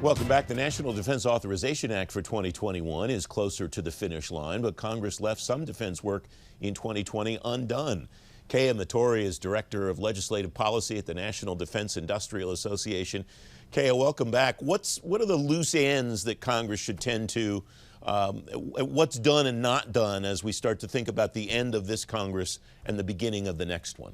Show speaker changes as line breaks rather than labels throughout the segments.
Welcome back. The National Defense Authorization Act for 2021 is closer to the finish line, but Congress left some defense work in 2020 undone. Kea Matory is Director of Legislative Policy at the National Defense Industrial Association. Kea, welcome back. What are the loose ends that Congress should tend to, what's done and not done as we start to think about the end of this Congress and the beginning of the next one?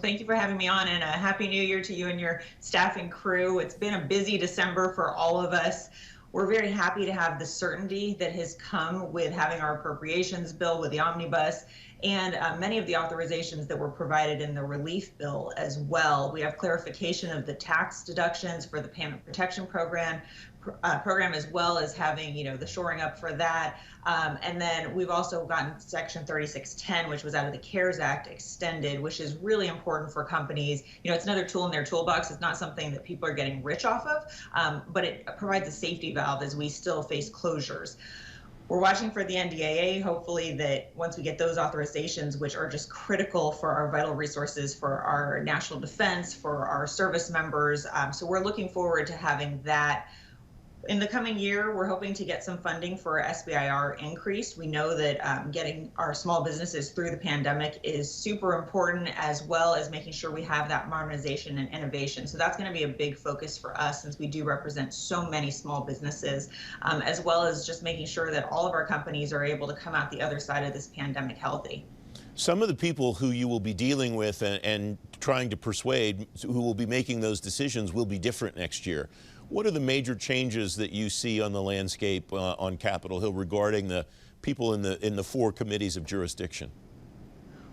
Thank you for having me on, and a Happy New Year to you and your staff and crew. It's been a busy December for all of us. We're very happy to have the certainty that has come with having our appropriations bill with the omnibus and many of the authorizations that were provided in the relief bill as well. We have clarification of the tax deductions for the payment protection program as well as having, the shoring up for that. And then we've also gotten Section 3610, which was out of the CARES Act, extended, which is really important for companies. It's another tool in their toolbox. It's not something that people are getting rich off of, but it provides a safety valve as we still face closures. We're watching for the NDAA, hopefully that once we get those authorizations, which are just critical for our vital resources, for our national defense, for our service members. So we're looking forward to having that. In the coming year, we're hoping to get some funding for SBIR increased. We know that getting our small businesses through the pandemic is super important, as well as making sure we have that modernization and innovation. So that's going to be a big focus for us, since we do represent so many small businesses, as well as just making sure that all of our companies are able to come out the other side of this pandemic healthy.
Some of the people who you will be dealing with and trying to persuade, who will be making those decisions, will be different next year. What are the major changes that you see on the landscape on Capitol Hill regarding the people in the four committees of jurisdiction?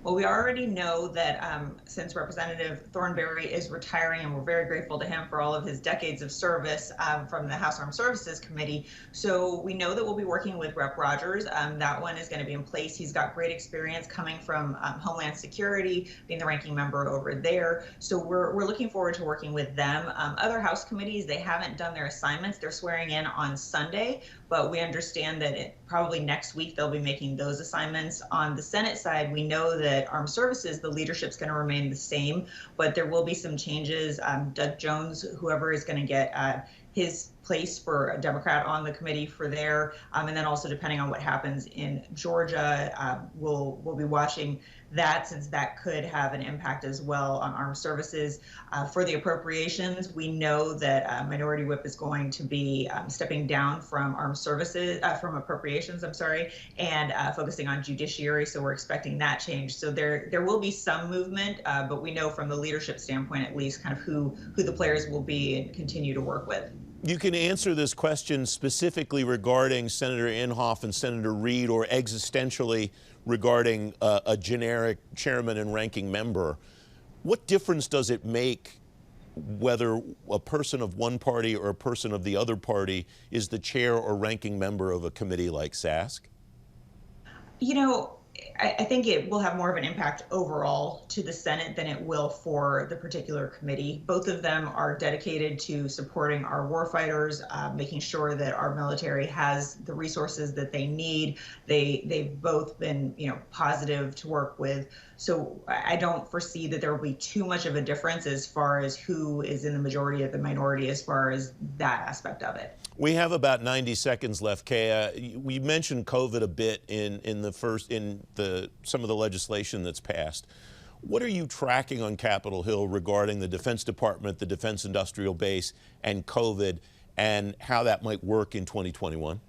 Well, we already know that since Representative Thornberry is retiring, and we're very grateful to him for all of his decades of service from the House Armed Services Committee, so we know that we'll be working with Rep. Rogers. That one is going to be in place. He's got great experience coming from Homeland Security, being the ranking member over there. So we're looking forward to working with them. Other House committees, they haven't done their assignments. They're swearing in on Sunday, but we understand that probably next week they'll be making those assignments. On the Senate side, we know that Armed Services, the leadership's going to remain the same, but there will be some changes. Doug Jones, whoever is going to get his place for a Democrat on the committee for there, and then also depending on what happens in Georgia, we'll be watching that, since that could have an impact as well on Armed Services. For the appropriations, we know that Minority Whip is going to be stepping down from Armed Services, from appropriations, and focusing on Judiciary. So we're expecting that change. So there will be some movement, but we know from the leadership standpoint, at least, kind of who the players will be and continue to work with.
You can answer this question specifically regarding Senator Inhofe and Senator Reid, or existentially regarding a generic chairman and ranking member. What difference does it make whether a person of one party or a person of the other party is the chair or ranking member of a committee like SASC?
I think it will have more of an impact overall to the Senate than it will for the particular committee. Both of them are dedicated to supporting our warfighters, making sure that our military has the resources that they need. They've both been, positive to work with. So I don't foresee that there will be too much of a difference as far as who is in the majority of the minority as far as that aspect of it.
We have about 90 seconds left, Kea. We mentioned COVID a bit in some of the legislation that's passed. What are you tracking on Capitol Hill regarding the Defense Department, the Defense Industrial Base, and COVID, and how that might work in 2021?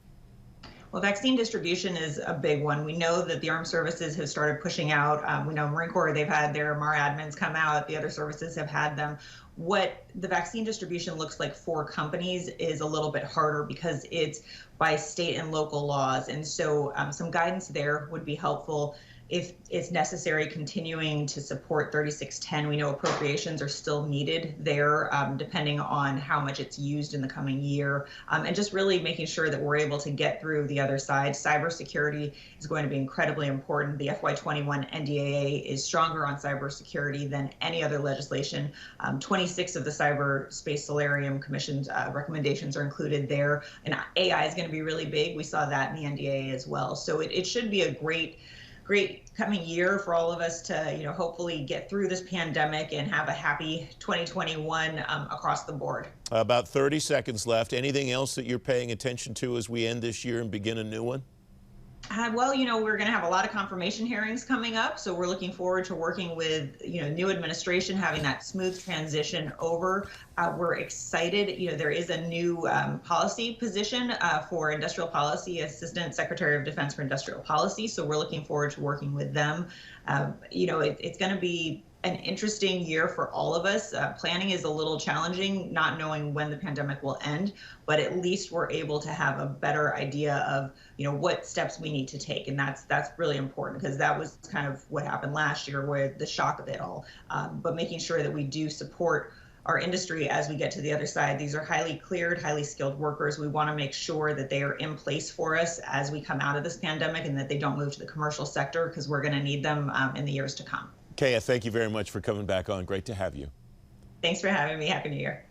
Well, vaccine distribution is a big one. We know that the armed services have started pushing out. We know Marine Corps, they've had their MAR admins come out. The other services have had them. What the vaccine distribution looks like for companies is a little bit harder because it's by state and local laws. And so some guidance there would be helpful. If it's necessary, continuing to support 3610. We know appropriations are still needed there, depending on how much it's used in the coming year, and just really making sure that we're able to get through the other side. Cybersecurity is going to be incredibly important. The FY21 NDAA is stronger on cybersecurity than any other legislation. 26 of the Cyberspace Solarium Commission's recommendations are included there, and AI is going to be really big. We saw that in the NDAA as well. So it should be a great great coming year for all of us to, hopefully get through this pandemic and have a happy 2021 across the board.
About 30 seconds left. Anything else that you're paying attention to as we end this year and begin a new one?
Well, we're going to have a lot of confirmation hearings coming up, so we're looking forward to working with, new administration, having that smooth transition over. We're excited. There is a new policy position for Industrial Policy, Assistant Secretary of Defense for Industrial Policy, so we're looking forward to working with them. It's going to be an interesting year for all of us. Planning is a little challenging, not knowing when the pandemic will end, but at least we're able to have a better idea of, what steps we need to take. And that's really important, because that was kind of what happened last year, where the shock of it all, but making sure that we do support our industry as we get to the other side. These are highly cleared, highly skilled workers. We want to make sure that they are in place for us as we come out of this pandemic, and that they don't move to the commercial sector, because we're going to need them in the years to come.
Kea, thank you very much for coming back on. Great to have you.
Thanks for having me. Happy New Year.